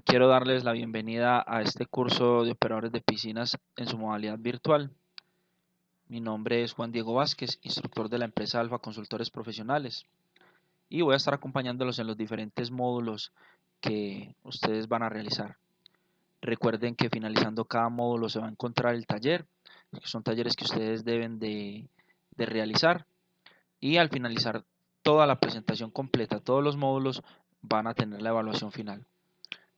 Quiero darles la bienvenida a este curso de operadores de piscinas en su modalidad virtual. Mi nombre es Juan Diego Vázquez, instructor de la empresa Alfa Consultores Profesionales, y voy a estar acompañándolos en los diferentes módulos que ustedes van a realizar. Recuerden que finalizando cada módulo se va a encontrar el taller, que son talleres que ustedes deben de realizar, y al finalizar toda la presentación completa, todos los módulos van a tener la evaluación final.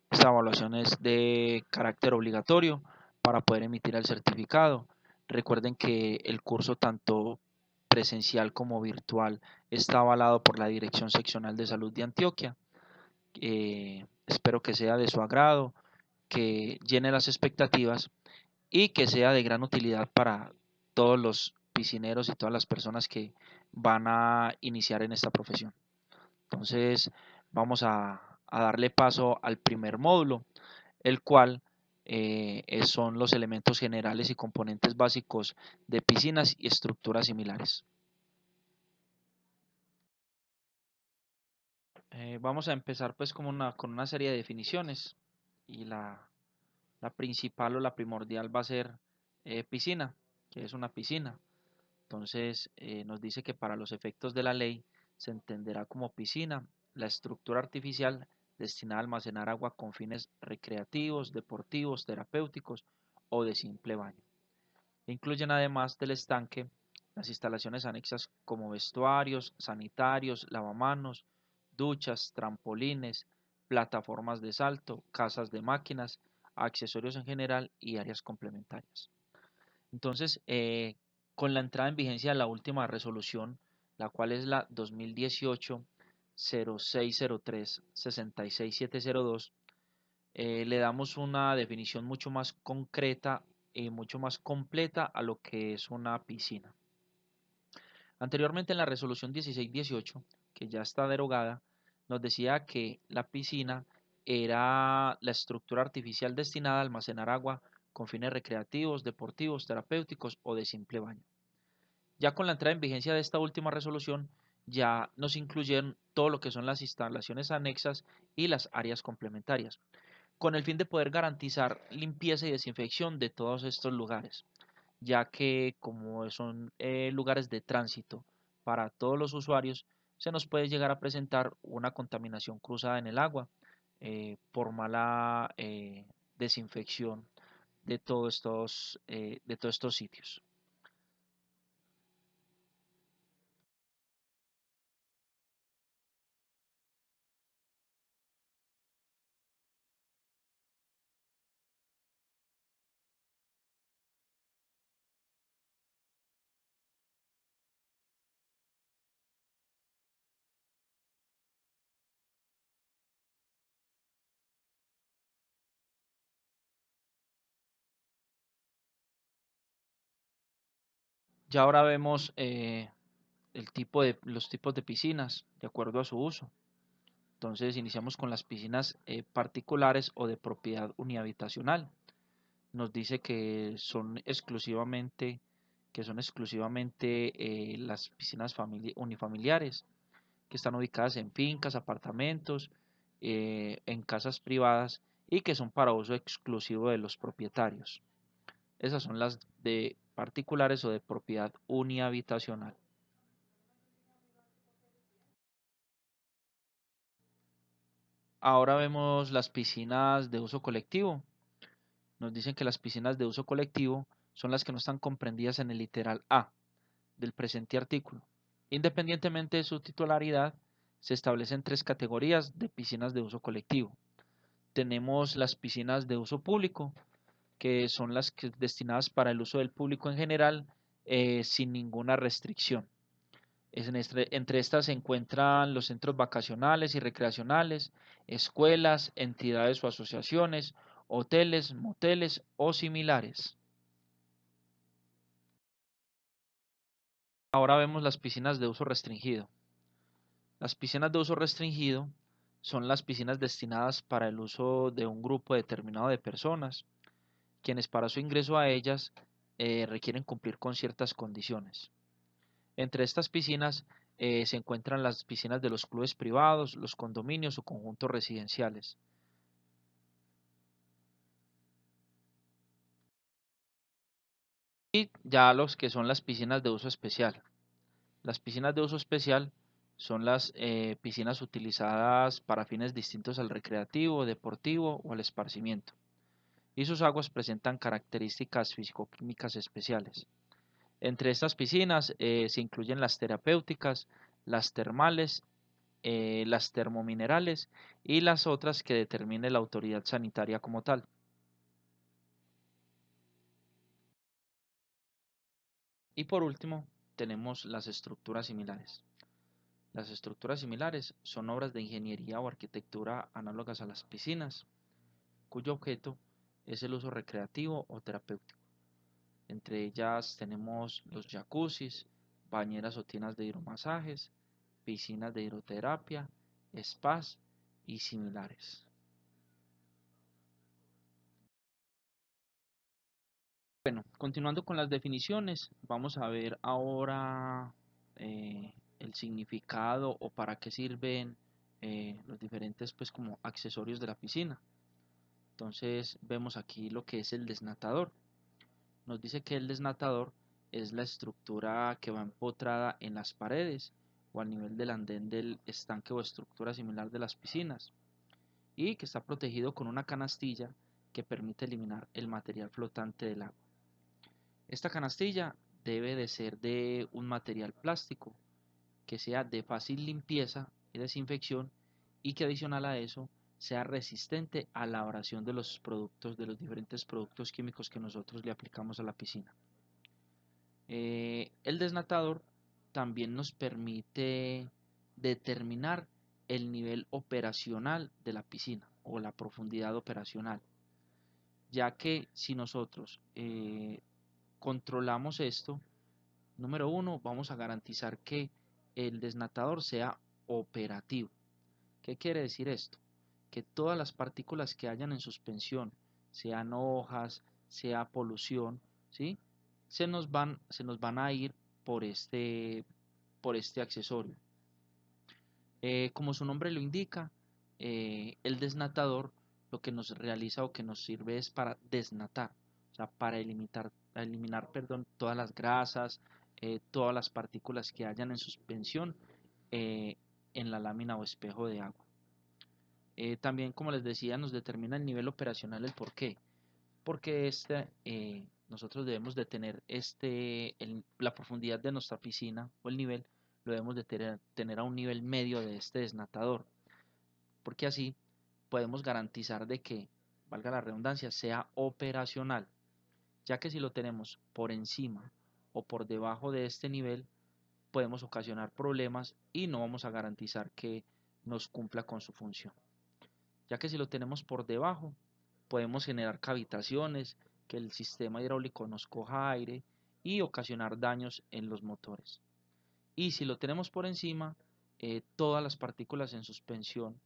Esta evaluación es de carácter obligatorio para poder emitir el certificado. Recuerden que el curso tanto presencial como virtual está avalado por la Dirección Seccional de Salud de Antioquia. Espero que sea de su agrado, que llene las expectativas y que sea de gran utilidad para todos los piscineros y todas las personas que van a iniciar en esta profesión. Entonces vamos a darle paso al primer módulo, el cual son los elementos generales y componentes básicos de piscinas y estructuras similares. Vamos a empezar pues con una serie de definiciones y la principal o la primordial va a ser piscina, que es una piscina. Entonces nos dice que para los efectos de la ley se entenderá como piscina la estructura artificial destinada a almacenar agua con fines recreativos, deportivos, terapéuticos o de simple baño. Incluyen además del estanque las instalaciones anexas como vestuarios, sanitarios, lavamanos, duchas, trampolines, plataformas de salto, casas de máquinas, accesorios en general y áreas complementarias. Entonces, con la entrada en vigencia de la última resolución, la cual es la 2018-0603-66702, le damos una definición mucho más concreta y mucho más completa a lo que es una piscina. Anteriormente en la resolución 1618, que ya está derogada, nos decía que la piscina era la estructura artificial destinada a almacenar agua con fines recreativos, deportivos, terapéuticos o de simple baño. Ya con la entrada en vigencia de esta última resolución, ya nos incluyeron todo lo que son las instalaciones anexas y las áreas complementarias, con el fin de poder garantizar limpieza y desinfección de todos estos lugares, ya que como son lugares de tránsito para todos los usuarios, se nos puede llegar a presentar una contaminación cruzada en el agua por mala desinfección de todos estos sitios. Ya ahora vemos los tipos de piscinas de acuerdo a su uso. Entonces iniciamos con las piscinas particulares o de propiedad unihabitacional. Nos dice que son exclusivamente las piscinas unifamiliares, que están ubicadas en fincas, apartamentos, en casas privadas y que son para uso exclusivo de los propietarios. Esas son las de particulares o de propiedad unihabitacional. Ahora vemos las piscinas de uso colectivo. Nos dicen que las piscinas de uso colectivo son las que no están comprendidas en el literal A del presente artículo. Independientemente de su titularidad, se establecen tres categorías de piscinas de uso colectivo. Tenemos las piscinas de uso público, que son las destinadas para el uso del público en general, sin ninguna restricción. Entre estas se encuentran los centros vacacionales y recreacionales, escuelas, entidades o asociaciones, hoteles, moteles o similares. Ahora vemos las piscinas de uso restringido. Las piscinas de uso restringido son las piscinas destinadas para el uso de un grupo determinado de personas, quienes para su ingreso a ellas requieren cumplir con ciertas condiciones. Entre estas piscinas se encuentran las piscinas de los clubes privados, los condominios o conjuntos residenciales. Y ya los que son las piscinas de uso especial. Las piscinas de uso especial son las piscinas utilizadas para fines distintos al recreativo, deportivo o al esparcimiento, y sus aguas presentan características fisicoquímicas especiales. Entre estas piscinas se incluyen las terapéuticas, las termales, las termominerales y las otras que determine la autoridad sanitaria como tal. Y por último, tenemos las estructuras similares. Las estructuras similares son obras de ingeniería o arquitectura análogas a las piscinas, cuyo objeto es el uso recreativo o terapéutico. Entre ellas tenemos los jacuzzis, bañeras o tinas de hidromasajes, piscinas de hidroterapia, spas y similares. Bueno, continuando con las definiciones, vamos a ver ahora el significado o para qué sirven los diferentes pues como accesorios de la piscina. Entonces vemos aquí lo que es el desnatador. Nos dice que el desnatador es la estructura que va empotrada en las paredes o al nivel del andén del estanque o estructura similar de las piscinas y que está protegido con una canastilla que permite eliminar el material flotante del agua. Esta canastilla debe de ser de un material plástico que sea de fácil limpieza y desinfección y que adicional a eso sea resistente a la abrasión de los productos, de los diferentes productos químicos que nosotros le aplicamos a la piscina. El desnatador también nos permite determinar el nivel operacional de la piscina o la profundidad operacional, ya que si nosotros controlamos esto, número uno, vamos a garantizar que el desnatador sea operativo. ¿Qué quiere decir esto? Que todas las partículas que hayan en suspensión, sean hojas, sea polución, ¿sí? Se nos van a ir por este accesorio. Como su nombre lo indica, el desnatador lo que nos realiza o que nos sirve es para desnatar, o sea, para eliminar, perdón, todas las grasas, todas las partículas que hayan en suspensión eh, en la lámina o espejo de agua. También, como les decía, nos determina el nivel operacional el por qué. Porque nosotros debemos de tener la profundidad de nuestra piscina o el nivel lo debemos de tener a un nivel medio de este desnatador, porque así podemos garantizar de que, valga la redundancia, sea operacional, ya que si lo tenemos por encima o por debajo de este nivel, podemos ocasionar problemas y no vamos a garantizar que nos cumpla con su función, ya que si lo tenemos por debajo, podemos generar cavitaciones, que el sistema hidráulico nos coja aire y ocasionar daños en los motores. Y si lo tenemos por encima, todas las partículas en suspensión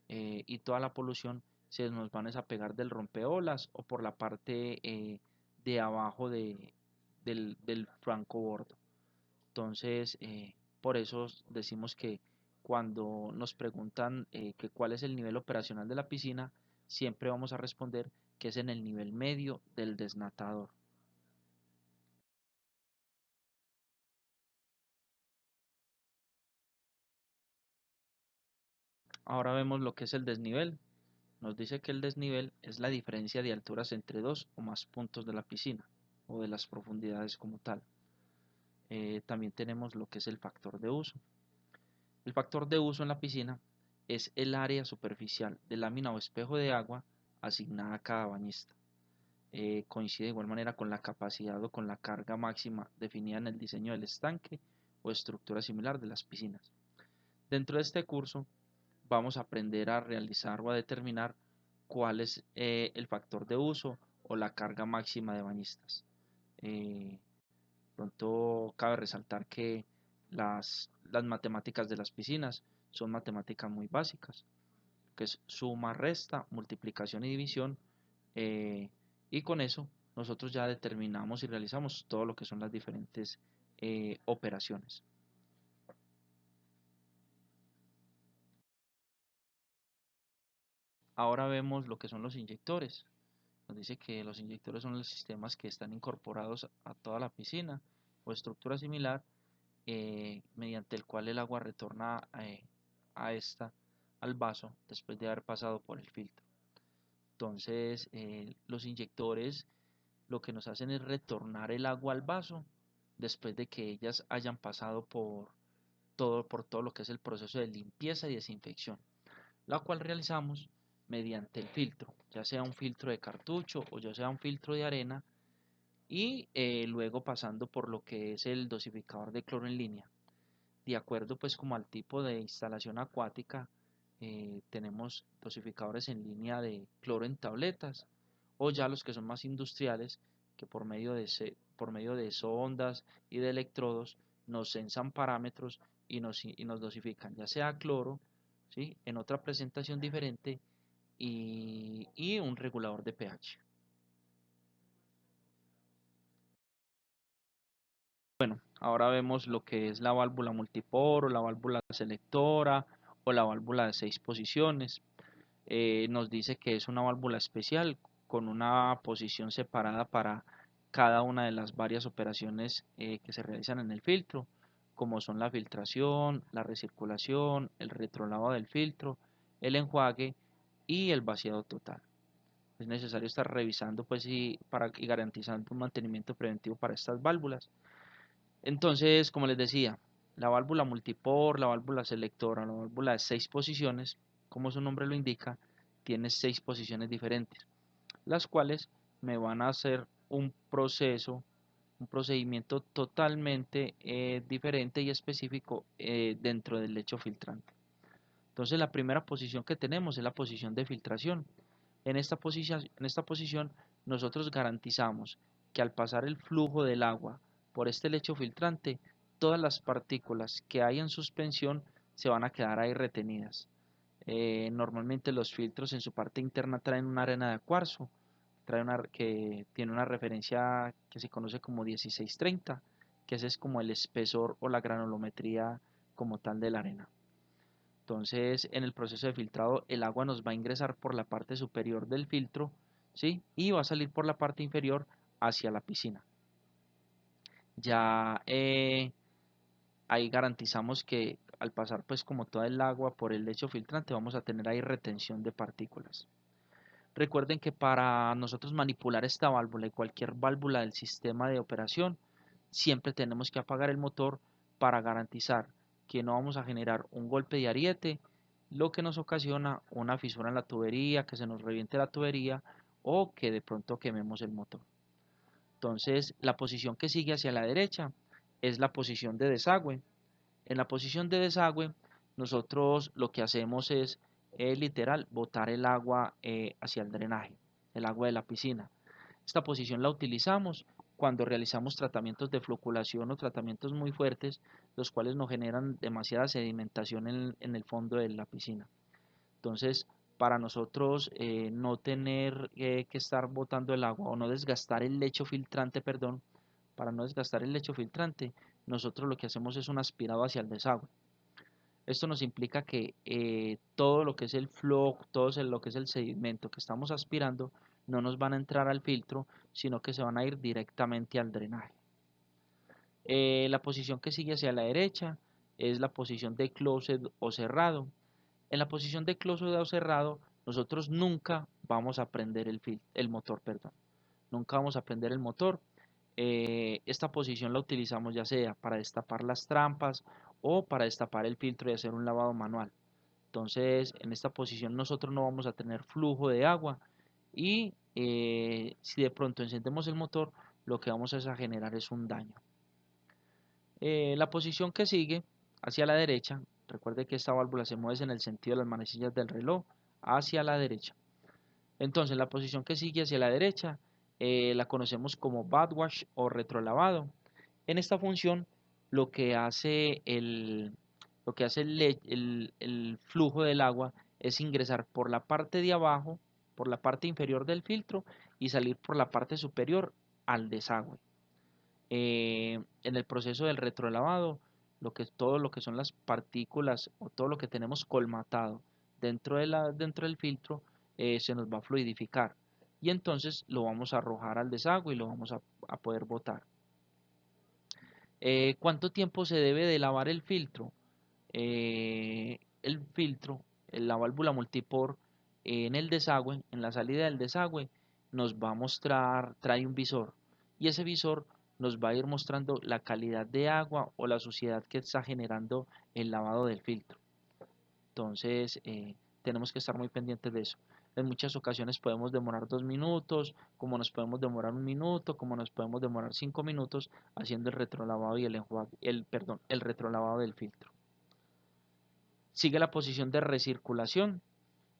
y toda la polución se nos van a pegar del rompeolas o por la parte de abajo del flanco bordo. Entonces, por eso decimos que cuando nos preguntan que cuál es el nivel operacional de la piscina, siempre vamos a responder que es en el nivel medio del desnatador. Ahora vemos lo que es el desnivel. Nos dice que el desnivel es la diferencia de alturas entre dos o más puntos de la piscina o de las profundidades como tal. También tenemos lo que es el factor de uso. El factor de uso en la piscina es el área superficial de lámina o espejo de agua asignada a cada bañista. Coincide de igual manera con la capacidad o con la carga máxima definida en el diseño del estanque o estructura similar de las piscinas. Dentro de este curso vamos a aprender a realizar o a determinar cuál es el factor de uso o la carga máxima de bañistas. Eh, Pronto cabe resaltar que las matemáticas de las piscinas son matemáticas muy básicas, que es suma, resta, multiplicación y división, eh, y con eso nosotros ya determinamos y realizamos todo lo que son las diferentes operaciones. Ahora vemos lo que son los inyectores. nos dice que los inyectores son los sistemas que están incorporados a toda la piscina o estructura similar, mediante el cual el agua retorna a esta, al vaso, después de haber pasado por el filtro. Entonces, los inyectores lo que nos hacen es retornar el agua al vaso después de que ellas hayan pasado por todo lo que es el proceso de limpieza y desinfección, la cual realizamos mediante el filtro, ya sea un filtro de cartucho o ya sea un filtro de arena, y luego pasando por lo que es el dosificador de cloro en línea. De acuerdo pues como al tipo de instalación acuática, tenemos dosificadores en línea de cloro en tabletas, o ya los que son más industriales, que por medio de sondas y de electrodos nos sensan parámetros y nos dosifican ya sea cloro, ¿sí?, en otra presentación diferente, y un regulador de pH. Ahora vemos lo que es la válvula multiporo, la válvula selectora o la válvula de 6 posiciones. Nos dice que es una válvula especial con una posición separada para cada una de las varias operaciones que se realizan en el filtro, como son la filtración, la recirculación, el retrolavado del filtro, el enjuague y el vaciado total. Es necesario estar revisando pues y garantizando un mantenimiento preventivo para estas válvulas. Entonces, como les decía, la válvula multipor, la válvula selectora, la válvula de 6 posiciones, como su nombre lo indica, tiene 6 posiciones diferentes, las cuales me van a hacer un procedimiento totalmente diferente y específico dentro del lecho filtrante. Entonces, la primera posición que tenemos es la posición de filtración. En esta posición nosotros garantizamos que al pasar el flujo del agua por este lecho filtrante, todas las partículas que hay en suspensión se van a quedar ahí retenidas. Normalmente los filtros en su parte interna traen una arena de cuarzo, que tiene una referencia que se conoce como 1630, que ese es como el espesor o la granulometría como tal de la arena. Entonces, en el proceso de filtrado, el agua nos va a ingresar por la parte superior del filtro, ¿sí?, y va a salir por la parte inferior hacia la piscina. Ya ahí garantizamos que al pasar pues como toda el agua por el lecho filtrante vamos a tener ahí retención de partículas. Recuerden que para nosotros manipular esta válvula y cualquier válvula del sistema de operación, siempre tenemos que apagar el motor para garantizar que no vamos a generar un golpe de ariete, lo que nos ocasiona una fisura en la tubería, que se nos reviente la tubería o que de pronto quememos el motor. Entonces, la posición que sigue hacia la derecha es la posición de desagüe. En la posición de desagüe, nosotros lo que hacemos es literal botar el agua hacia el drenaje, el agua de la piscina. Esta posición la utilizamos cuando realizamos tratamientos de floculación o tratamientos muy fuertes, los cuales nos generan demasiada sedimentación en el fondo de la piscina. Entonces, para nosotros no tener que estar botando el agua o no desgastar el lecho filtrante, perdón, para no desgastar el lecho filtrante, nosotros lo que hacemos es un aspirado hacia el desagüe. Esto nos implica que todo lo que es el floc, lo que es el sedimento que estamos aspirando, no nos van a entrar al filtro, sino que se van a ir directamente al drenaje. La posición que sigue hacia la derecha es la posición de closed o cerrado. En la posición de closed o cerrado, nosotros nunca vamos a prender el motor, perdón. Nunca vamos a prender el motor. Esta posición la utilizamos ya sea para destapar las trampas o para destapar el filtro y hacer un lavado manual. Entonces, en esta posición nosotros no vamos a tener flujo de agua y si de pronto encendemos el motor, lo que vamos a generar es un daño. La posición que sigue hacia la derecha, recuerde que esta válvula se mueve en el sentido de las manecillas del reloj hacia la derecha. Entonces, la posición que sigue hacia la derecha la conocemos como backwash o retrolavado. En esta función, lo que hace el flujo del agua es ingresar por la parte de abajo, por la parte inferior del filtro y salir por la parte superior al desagüe. En el proceso del retrolavado, todo lo que son las partículas o todo lo que tenemos colmatado dentro del filtro se nos va a fluidificar. y entonces lo vamos a arrojar al desagüe y lo vamos a poder botar. ¿Cuánto tiempo se debe de lavar el filtro? El filtro, la válvula multipor en el desagüe, en la salida del desagüe, nos va a mostrar, trae un visor y ese visor nos va a ir mostrando la calidad de agua o la suciedad que está generando el lavado del filtro. Entonces, tenemos que estar muy pendientes de eso. En muchas ocasiones podemos demorar 2 minutos, como nos podemos demorar 1 minuto, como nos podemos demorar 5 minutos haciendo el retrolavado y el enjuague, el retrolavado del filtro. Sigue la posición de recirculación.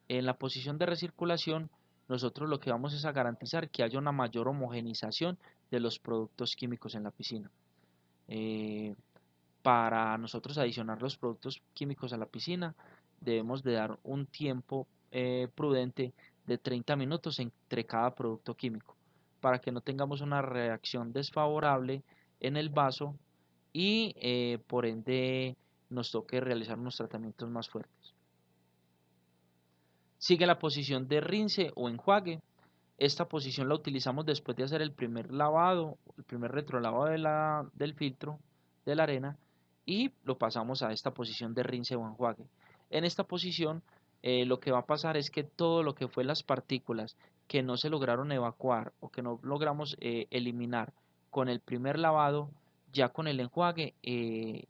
En la posición de recirculación, nosotros lo que vamos es a garantizar que haya una mayor homogenización de los productos químicos en la piscina. Para nosotros adicionar los productos químicos a la piscina, debemos de dar un tiempo prudente de 30 minutos entre cada producto químico, para que no tengamos una reacción desfavorable en el vaso y por ende nos toque realizar unos tratamientos más fuertes. Sigue la posición de rinse o enjuague. Esta posición la utilizamos después de hacer el primer lavado, el primer retrolavado del filtro de la arena y lo pasamos a esta posición de rinse o enjuague. En esta posición lo que va a pasar es que todo lo que fue las partículas que no se lograron evacuar o que no logramos eliminar con el primer lavado, ya con el enjuague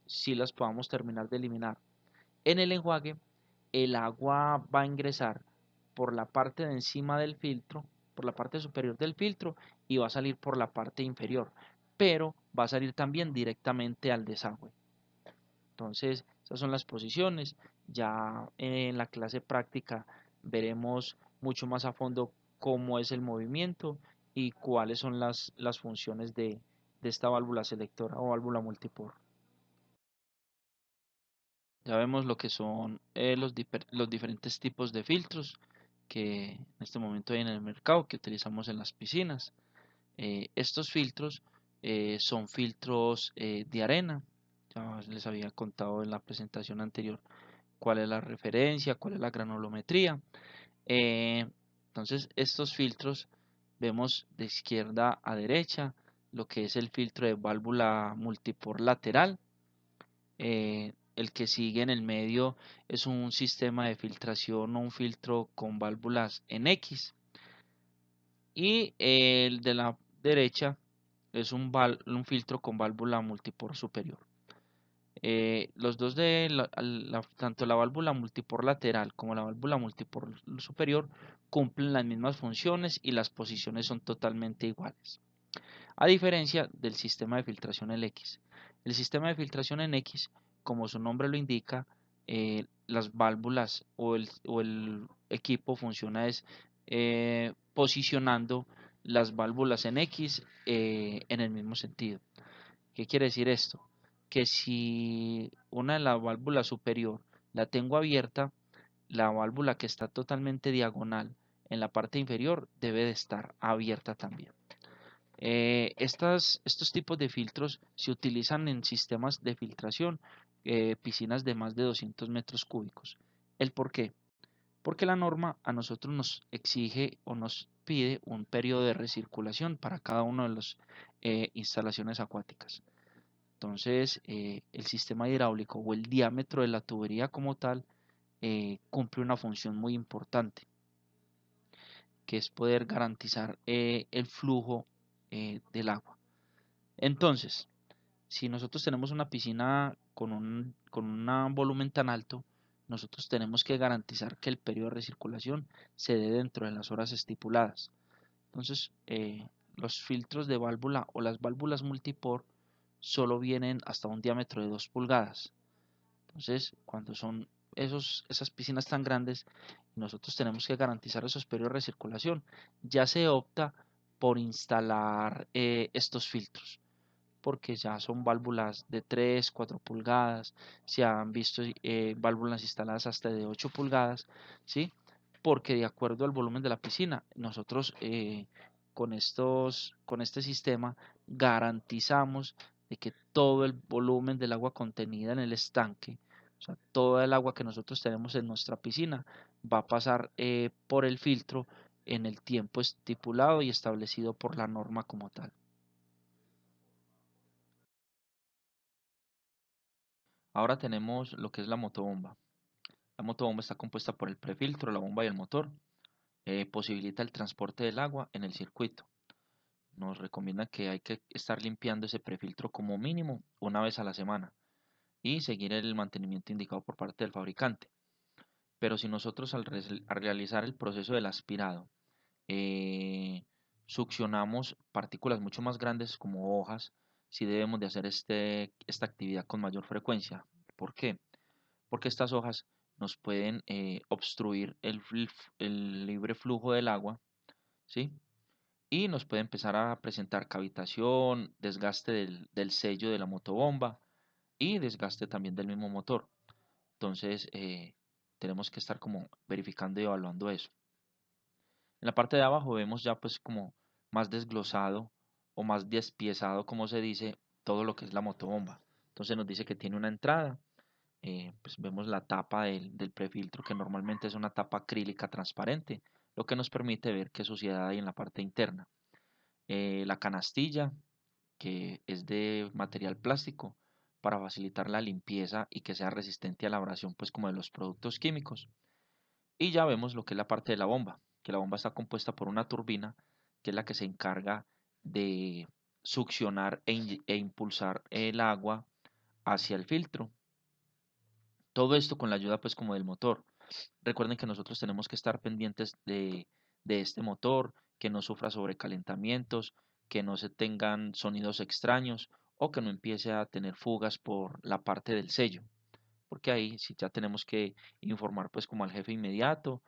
sí las podamos terminar de eliminar. En el enjuague el agua va a ingresar por la parte de encima del filtro, por la parte superior del filtro y va a salir por la parte inferior, pero va a salir también directamente al desagüe. Entonces, esas son las posiciones. Ya en la clase práctica veremos mucho más a fondo cómo es el movimiento y cuáles son las funciones de esta válvula selectora o válvula multipor. Ya vemos lo que son los diferentes tipos de filtros que en este momento hay en el mercado que utilizamos en las piscinas. Estos filtros son filtros de arena. Ya les había contado en la presentación anterior cuál es la referencia, cuál es la granulometría. Eh, entonces, estos filtros vemos de izquierda a derecha lo que es el filtro de válvula multipor lateral. El que sigue en el medio es un sistema de filtración o un filtro con válvulas en X. Y el de la derecha es un filtro con válvula multipor superior. Los dos tanto la válvula multipor lateral como la válvula multipor superior cumplen las mismas funciones y las posiciones son totalmente iguales. A diferencia del sistema de filtración en X. El sistema de filtración en X, como su nombre lo indica, las válvulas o el equipo funciona posicionando las válvulas en X en el mismo sentido. ¿Qué quiere decir esto? Que si una de las válvulas superior la tengo abierta, la válvula que está totalmente diagonal en la parte inferior debe de estar abierta también. Estos tipos de filtros se utilizan en sistemas de filtración, piscinas de más de 200 metros cúbicos. ¿El por qué? Porque la norma a nosotros nos exige o nos pide un periodo de recirculación para cada una de las instalaciones acuáticas. Entonces, el sistema hidráulico o el diámetro de la tubería como tal cumple una función muy importante, que es poder garantizar el flujo del agua. Entonces, si nosotros tenemos una piscina con un volumen tan alto, nosotros tenemos que garantizar que el periodo de recirculación se dé dentro de las horas estipuladas. Entonces, los filtros de válvula o las válvulas multipor solo vienen hasta un diámetro de 2 pulgadas. Entonces, cuando son esas piscinas tan grandes, nosotros tenemos que garantizar esos periodos de recirculación. Ya se opta por instalar estos filtros, porque ya son válvulas de 3, 4 pulgadas, se han visto válvulas instaladas hasta de 8 pulgadas, ¿sí? Porque de acuerdo al volumen de la piscina, nosotros con este sistema garantizamos de que todo el volumen del agua contenida en el estanque, o sea, toda el agua que nosotros tenemos en nuestra piscina, va a pasar por el filtro en el tiempo estipulado y establecido por la norma como tal. Ahora tenemos lo que es la motobomba. La motobomba está compuesta por el prefiltro, la bomba y el motor. Posibilita el transporte del agua en el circuito. Nos recomienda que hay que estar limpiando ese prefiltro como mínimo una vez a la semana y seguir el mantenimiento indicado por parte del fabricante. Pero si nosotros al realizar el proceso del aspirado eh, succionamos partículas mucho más grandes como hojas, sí debemos de hacer esta actividad con mayor frecuencia. ¿Por qué? Porque estas hojas nos pueden obstruir el libre flujo del agua, ¿sí? Y nos puede empezar a presentar cavitación, desgaste del sello de la motobomba y desgaste también del mismo motor. Entonces, tenemos que estar como verificando y evaluando eso. En la parte de abajo vemos ya pues como más desglosado o más despiezado, como se dice, todo lo que es la motobomba. Entonces nos dice que tiene una entrada, pues vemos la tapa del prefiltro, que normalmente es una tapa acrílica transparente, lo que nos permite ver qué suciedad hay en la parte interna. La canastilla, que es de material plástico, para facilitar la limpieza y que sea resistente a la abrasión, pues como de los productos químicos. Y ya vemos lo que es la parte de la bomba, que la bomba está compuesta por una turbina, que es la que se encarga de succionar e impulsar el agua hacia el filtro. Todo esto con la ayuda pues como del motor. Recuerden que nosotros tenemos que estar pendientes de este motor, que no sufra sobrecalentamientos, que no se tengan sonidos extraños o que no empiece a tener fugas por la parte del sello, porque ahí sí ya tenemos que informar pues como al jefe inmediato,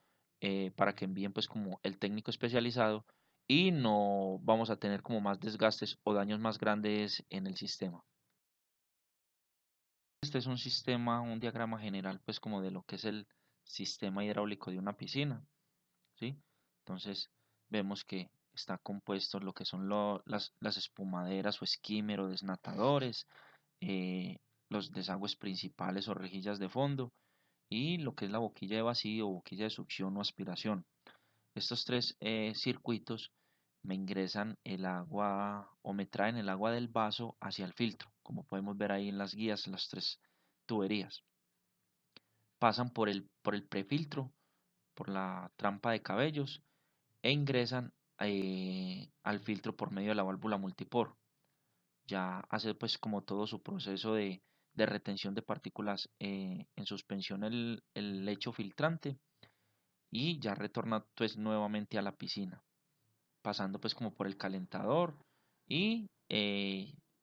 para que envíen pues como el técnico especializado y no vamos a tener como más desgastes o daños más grandes en el sistema. Este es un sistema, un diagrama general pues como de lo que es el sistema hidráulico de una piscina, ¿sí? Entonces vemos que está compuesto lo que son las espumaderas o skimmer o desnatadores, eh, los desagües principales o rejillas de fondo y lo que es la boquilla de vacío, boquilla de succión o aspiración. Estos tres circuitos me ingresan el agua o me traen el agua del vaso hacia el filtro, como podemos ver ahí en las guías, las tres tuberías. Pasan por el prefiltro, por la trampa de cabellos e ingresan al filtro por medio de la válvula multipor. Ya hace pues como todo su proceso de retención de partículas en suspensión el lecho filtrante y ya retorna pues nuevamente a la piscina, pasando pues como por el calentador y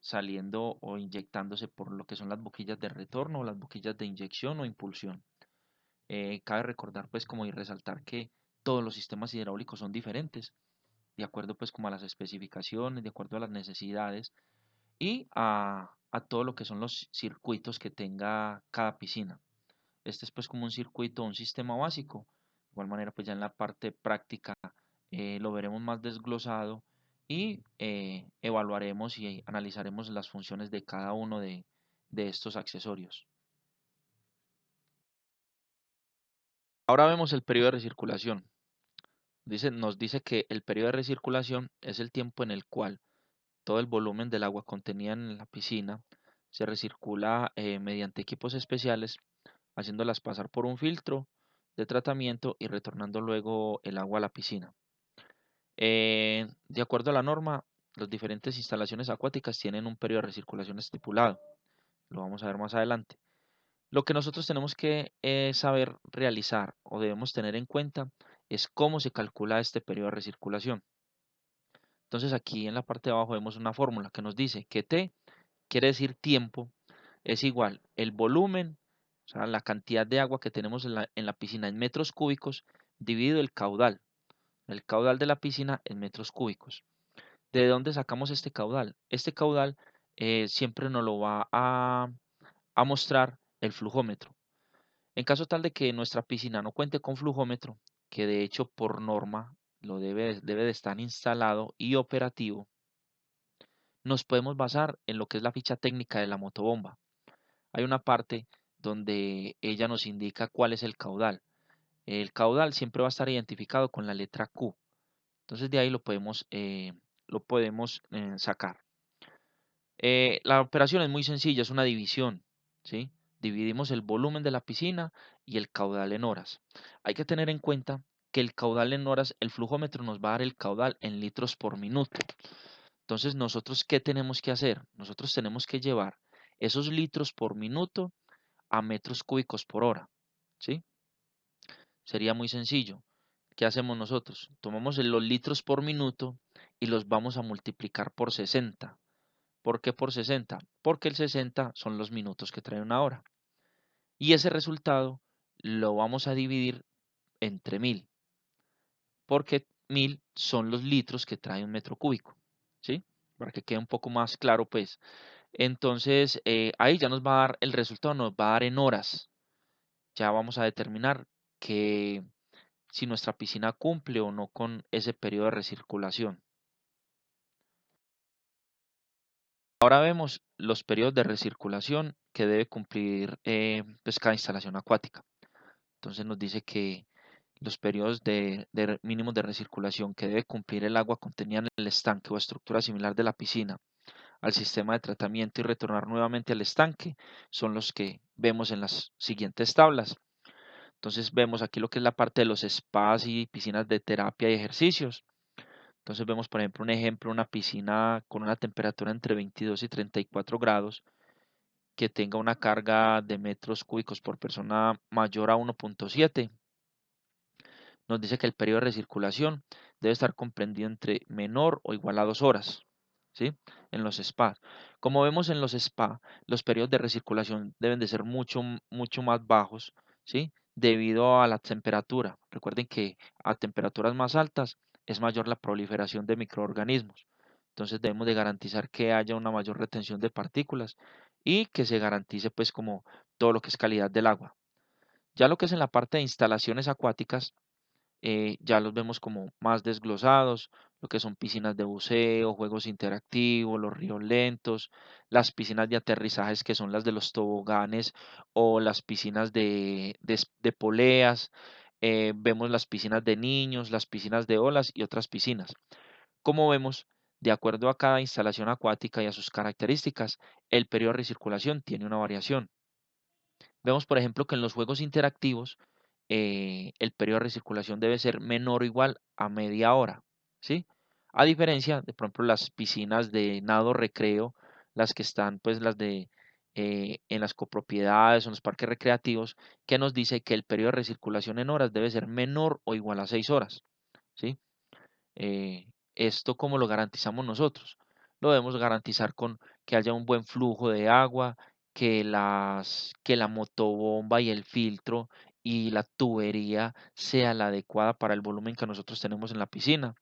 saliendo o inyectándose por lo que son las boquillas de retorno o las boquillas de inyección o impulsión. Cabe recordar pues como y resaltar que todos los sistemas hidráulicos son diferentes, de acuerdo pues como a las especificaciones, de acuerdo a las necesidades y a todo lo que son los circuitos que tenga cada piscina. Este es pues como un circuito, un sistema básico. De igual manera pues ya en la parte práctica lo veremos más desglosado y evaluaremos y analizaremos las funciones de cada uno de estos accesorios. Ahora vemos el periodo de recirculación. Nos dice que el periodo de recirculación es el tiempo en el cual todo el volumen del agua contenida en la piscina se recircula mediante equipos especiales, haciéndolas pasar por un filtro de tratamiento y retornando luego el agua a la piscina. De acuerdo a la norma, las diferentes instalaciones acuáticas tienen un periodo de recirculación estipulado. Lo vamos a ver más adelante. Lo que nosotros tenemos que saber realizar o debemos tener en cuenta es cómo se calcula este periodo de recirculación. Entonces aquí en la parte de abajo vemos una fórmula que nos dice que T quiere decir tiempo, es igual el volumen, o sea, la cantidad de agua que tenemos en la piscina en metros cúbicos, dividido el caudal de la piscina en metros cúbicos. ¿De dónde sacamos este caudal? Este caudal siempre nos lo va a mostrar el flujómetro. En caso tal de que nuestra piscina no cuente con flujómetro, que de hecho por norma lo debe de estar instalado y operativo, nos podemos basar en lo que es la ficha técnica de la motobomba. Hay una parte donde ella nos indica cuál es el caudal. El caudal siempre va a estar identificado con la letra Q. Entonces de ahí lo podemos sacar. La operación es muy sencilla, es una división, ¿sí? Dividimos el volumen de la piscina y el caudal en horas. Hay que tener en cuenta que el caudal en horas, el flujómetro nos va a dar el caudal en litros por minuto. Entonces, nosotros, ¿qué tenemos que hacer? Nosotros tenemos que llevar esos litros por minuto a metros cúbicos por hora, ¿sí? Sería muy sencillo. ¿Qué hacemos nosotros? Tomamos los litros por minuto y los vamos a multiplicar por 60. ¿Por qué por 60? Porque el 60 son los minutos que trae una hora. Y ese resultado lo vamos a dividir entre 1000, porque 1000 son los litros que trae un metro cúbico, ¿sí? Para que quede un poco más claro, pues. Entonces, ahí ya nos va a dar el resultado, nos va a dar en horas. Ya vamos a determinar que si nuestra piscina cumple o no con ese periodo de recirculación. Ahora vemos los periodos de recirculación que debe cumplir pues cada instalación acuática. Entonces nos dice que los periodos de mínimos de recirculación que debe cumplir el agua contenida en el estanque o estructura similar de la piscina al sistema de tratamiento y retornar nuevamente al estanque son los que vemos en las siguientes tablas. Entonces vemos aquí lo que es la parte de los spas y piscinas de terapia y ejercicios. Entonces vemos, por ejemplo, una piscina con una temperatura entre 22 y 34 grados que tenga una carga de metros cúbicos por persona mayor a 1.7. Nos dice que el periodo de recirculación debe estar comprendido entre menor o igual a 2 horas, ¿sí? En los spas. Como vemos en los spas, los periodos de recirculación deben de ser mucho más bajos, ¿sí? Debido a la temperatura. Recuerden que a temperaturas más altas es mayor la proliferación de microorganismos. Entonces debemos de garantizar que haya una mayor retención de partículas y que se garantice pues como todo lo que es calidad del agua. Ya lo que es en la parte de instalaciones acuáticas, ya los vemos como más desglosados, lo que son piscinas de buceo, juegos interactivos, los ríos lentos, las piscinas de aterrizajes que son las de los toboganes o las piscinas de poleas, vemos las piscinas de niños, las piscinas de olas y otras piscinas. Como vemos, de acuerdo a cada instalación acuática y a sus características, el periodo de recirculación tiene una variación. Vemos, por ejemplo, que en los juegos interactivos el periodo de recirculación debe ser menor o igual a media hora, ¿sí? A diferencia de, por ejemplo, las piscinas de nado recreo, las que están, pues, en las copropiedades o en los parques recreativos, que nos dice que el periodo de recirculación en horas debe ser menor o igual a 6 horas, ¿sí? Esto, ¿cómo lo garantizamos nosotros? Lo debemos garantizar con que haya un buen flujo de agua, que la motobomba y el filtro y la tubería sea la adecuada para el volumen que nosotros tenemos en la piscina.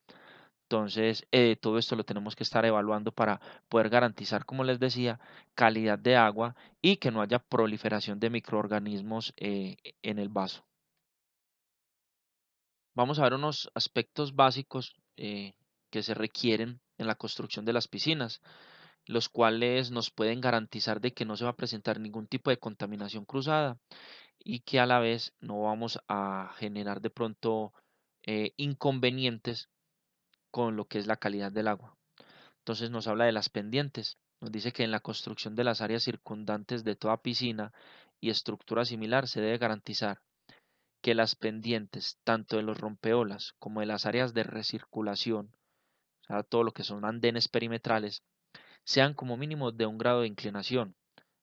Entonces, todo esto lo tenemos que estar evaluando para poder garantizar, como les decía, calidad de agua y que no haya proliferación de microorganismos en el vaso. Vamos a ver unos aspectos básicos que se requieren en la construcción de las piscinas, los cuales nos pueden garantizar de que no se va a presentar ningún tipo de contaminación cruzada y que a la vez no vamos a generar de pronto inconvenientes con lo que es la calidad del agua. Entonces nos habla de las pendientes. Nos dice que en la construcción de las áreas circundantes de toda piscina y estructura similar se debe garantizar que las pendientes, tanto de los rompeolas como de las áreas de recirculación, o sea, todo lo que son andenes perimetrales, sean como mínimo de 1 grado de inclinación.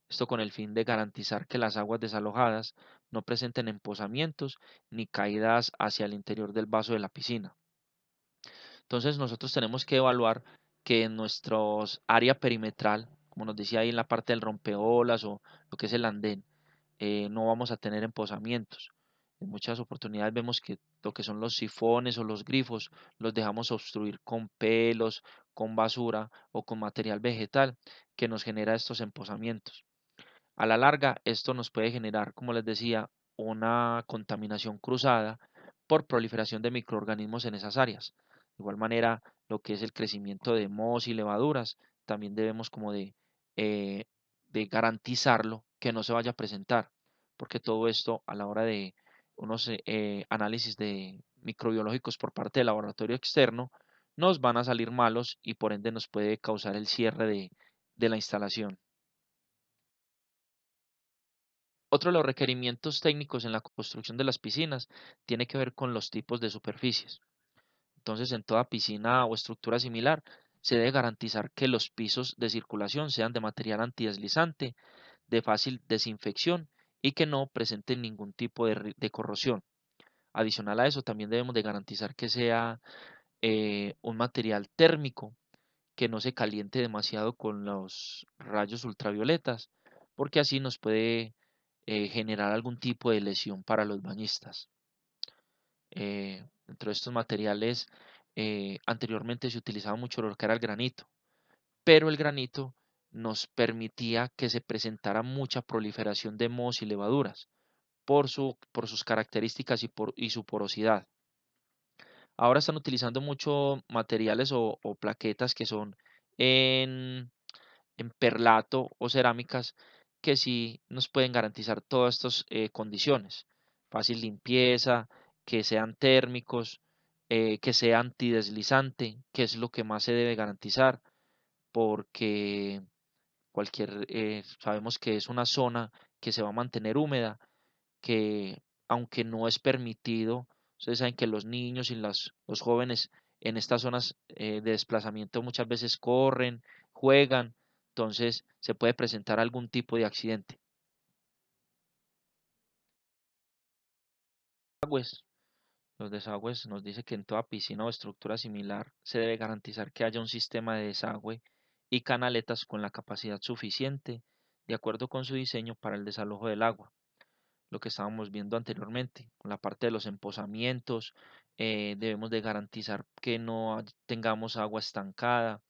Esto con el fin de garantizar que las aguas desalojadas no presenten empozamientos ni caídas hacia el interior del vaso de la piscina. Entonces nosotros tenemos que evaluar que en nuestros área perimetral, como nos decía ahí en la parte del rompeolas o lo que es el andén, no vamos a tener empozamientos. En muchas oportunidades vemos que lo que son los sifones o los grifos los dejamos obstruir con pelos, con basura o con material vegetal que nos genera estos empozamientos. A la larga, esto nos puede generar, como les decía, una contaminación cruzada por proliferación de microorganismos en esas áreas. De igual manera, lo que es el crecimiento de mohos y levaduras, también debemos como eh, de garantizarlo que no se vaya a presentar, porque todo esto a la hora de unos análisis de microbiológicos por parte del laboratorio externo, nos van a salir malos y por ende nos puede causar el cierre de la instalación. Otro de los requerimientos técnicos en la construcción de las piscinas tiene que ver con los tipos de superficies. Entonces, en toda piscina o estructura similar, se debe garantizar que los pisos de circulación sean de material antideslizante, de fácil desinfección y que no presenten ningún tipo de corrosión. Adicional a eso, también debemos de garantizar que sea un material térmico, que no se caliente demasiado con los rayos ultravioletas, porque así nos puede generar algún tipo de lesión para los bañistas. Dentro de estos materiales, anteriormente se utilizaba mucho lo que era el granito, pero el granito nos permitía que se presentara mucha proliferación de mohos y levaduras por sus características y su porosidad. Ahora están utilizando mucho materiales o plaquetas que son en, en perlato o cerámicas que sí nos pueden garantizar todas estas condiciones. Fácil limpieza, que sean térmicos, que sea antideslizante, que es lo que más se debe garantizar, porque sabemos que es una zona que se va a mantener húmeda, que aunque no es permitido, ustedes saben que los niños y los jóvenes en estas zonas de desplazamiento muchas veces corren, juegan, entonces se puede presentar algún tipo de accidente. Los desagües nos dice que en toda piscina o estructura similar se debe garantizar que haya un sistema de desagüe y canaletas con la capacidad suficiente de acuerdo con su diseño para el desalojo del agua. Lo que estábamos viendo anteriormente, con la parte de los empozamientos, debemos de garantizar que no tengamos agua estancada,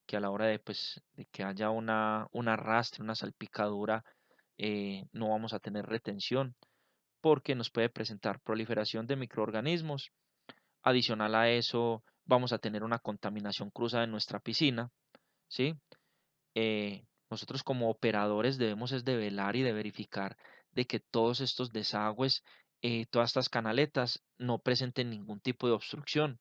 que a la hora de, pues, de que haya un arrastre, una salpicadura, no vamos a tener retención, porque nos puede presentar proliferación de microorganismos. Adicional a eso, vamos a tener una contaminación cruzada en nuestra piscina, ¿sí? Nosotros como operadores debemos es de velar y de verificar de que todos estos desagües, todas estas canaletas no presenten ningún tipo de obstrucción.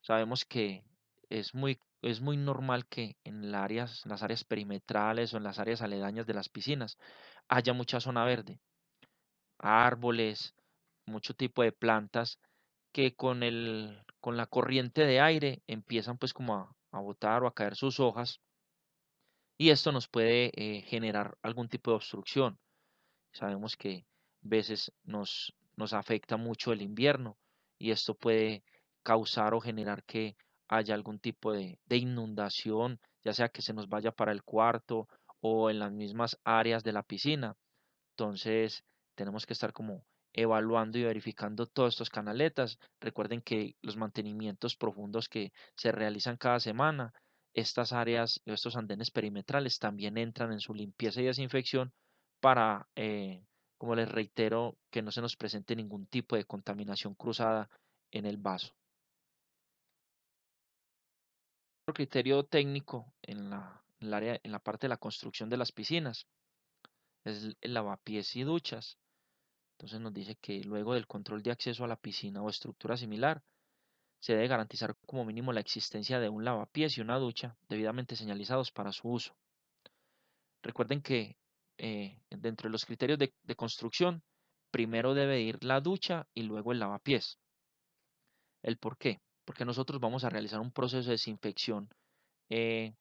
Sabemos que es muy normal que en las áreas perimetrales o en las áreas aledañas de las piscinas haya mucha zona verde, árboles, mucho tipo de plantas que con la corriente de aire empiezan pues como a botar o a caer sus hojas y esto nos puede generar algún tipo de obstrucción. Sabemos que a veces nos afecta mucho el invierno y esto puede causar o generar que haya algún tipo de inundación, ya sea que se nos vaya para el cuarto o en las mismas áreas de la piscina. Entonces, tenemos que estar como evaluando y verificando todos estos canaletas. Recuerden que los mantenimientos profundos que se realizan cada semana, estas áreas, estos andenes perimetrales también entran en su limpieza y desinfección para, como les reitero, que no se nos presente ningún tipo de contaminación cruzada en el vaso. Otro criterio técnico en el área, en la parte de la construcción de las piscinas es el lavapiés y duchas. Entonces nos dice que luego del control de acceso a la piscina o estructura similar, se debe garantizar como mínimo la existencia de un lavapiés y una ducha debidamente señalizados para su uso. Recuerden que dentro de los criterios de construcción, primero debe ir la ducha y luego el lavapiés. ¿El por qué? Porque nosotros vamos a realizar un proceso de desinfección eh,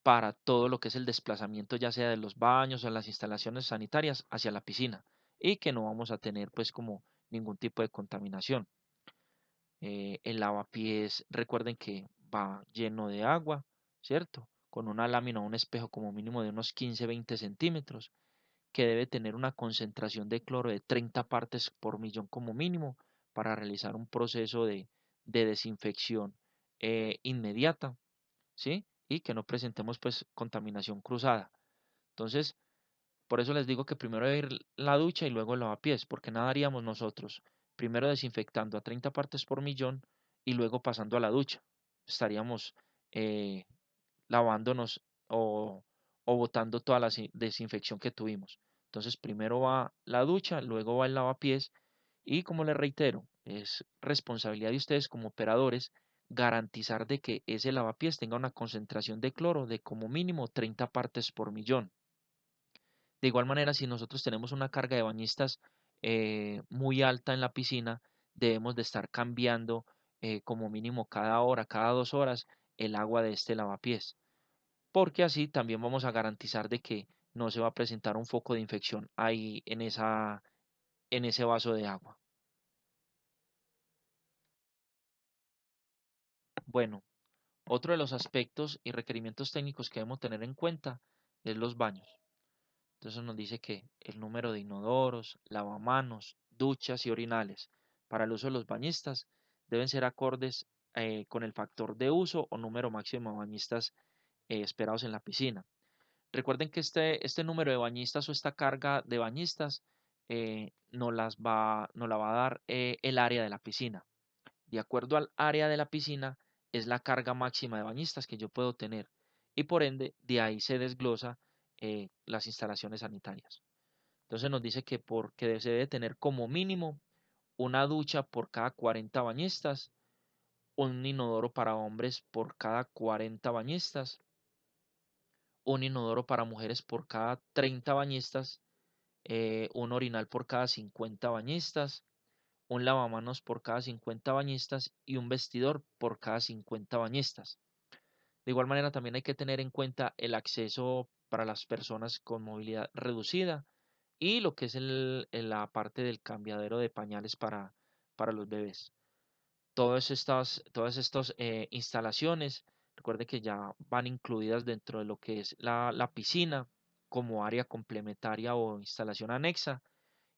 para todo lo que es el desplazamiento, ya sea de los baños o las instalaciones sanitarias hacia la piscina y que no vamos a tener pues como ningún tipo de contaminación. El lavapiés, recuerden que va lleno de agua, ¿cierto? Con una lámina o un espejo como mínimo de unos 15-20 centímetros, que debe tener una concentración de cloro de 30 partes por millón como mínimo para realizar un proceso de desinfección inmediata, ¿sí? Y que no presentemos pues contaminación cruzada. Entonces, por eso les digo que primero debe ir la ducha y luego el lavapiés, porque nada haríamos nosotros. Primero desinfectando a 30 partes por millón y luego pasando a la ducha. Estaríamos eh, lavándonos o botando toda la desinfección que tuvimos. Entonces primero va la ducha, luego va el lavapiés Y como les reitero, es responsabilidad de ustedes como operadores garantizar de que ese lavapiés tenga una concentración de cloro de como mínimo 30 partes por millón. De igual manera, si nosotros tenemos una carga de bañistas muy alta en la piscina, debemos de estar cambiando como mínimo cada hora, cada 2 horas, el agua de este lavapiés, porque así también vamos a garantizar de que no se va a presentar un foco de infección ahí en ese vaso de agua. Bueno, otro de los aspectos y requerimientos técnicos que debemos tener en cuenta es los baños. Entonces nos dice que el número de inodoros, lavamanos, duchas y orinales para el uso de los bañistas deben ser acordes con el factor de uso o número máximo de bañistas esperados en la piscina. Recuerden que este número de bañistas o esta carga de bañistas nos la va a dar el área de la piscina. De acuerdo al área de la piscina es la carga máxima de bañistas que yo puedo tener y por ende de ahí se desglosa las instalaciones sanitarias. Entonces nos dice que se debe tener como mínimo una ducha por cada 40 bañistas, un inodoro para hombres por cada 40 bañistas, un inodoro para mujeres por cada 30 bañistas, un orinal por cada 50 bañistas, un lavamanos por cada 50 bañistas y un vestidor por cada 50 bañistas. De igual manera, también hay que tener en cuenta el acceso para las personas con movilidad reducida y lo que es la parte del cambiadero de pañales para los bebés. Todas estas instalaciones, recuerde que ya van incluidas dentro de lo que es la piscina como área complementaria o instalación anexa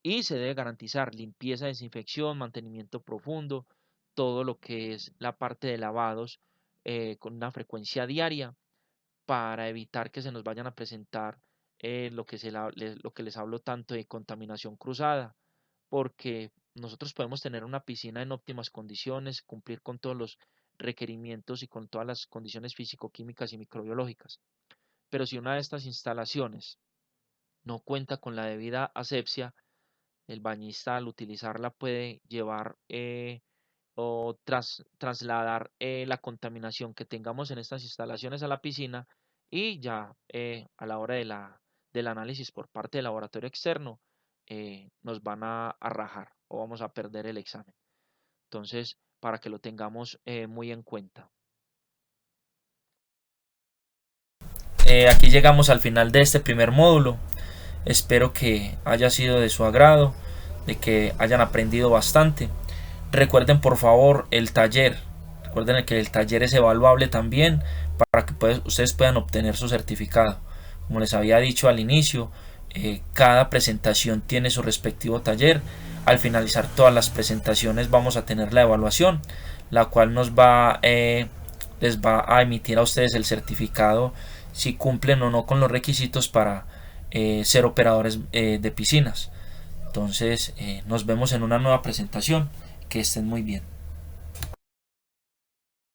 y se debe garantizar limpieza, desinfección, mantenimiento profundo, todo lo que es la parte de lavados con una frecuencia diaria para evitar que se nos vayan a presentar lo que les hablo tanto de contaminación cruzada, porque nosotros podemos tener una piscina en óptimas condiciones, cumplir con todos los requerimientos y con todas las condiciones físico-químicas y microbiológicas. Pero si una de estas instalaciones no cuenta con la debida asepsia, el bañista al utilizarla puede llevar o trasladar la contaminación que tengamos en estas instalaciones a la piscina y ya a la hora del análisis por parte del laboratorio externo nos van a rajar o vamos a perder el examen. Entonces, para que lo tengamos muy en cuenta. Aquí llegamos al final de este primer módulo. Espero que haya sido de su agrado, de que hayan aprendido bastante. Recuerden por favor el taller. Recuerden que el taller es evaluable también para que ustedes puedan obtener su certificado. Como les había dicho al inicio, cada presentación tiene su respectivo taller. Al finalizar todas las presentaciones vamos a tener la evaluación, la cual les va a emitir a ustedes el certificado si cumplen o no con los requisitos para ser operadores de piscinas. Entonces nos vemos en una nueva presentación. Que estén muy bien.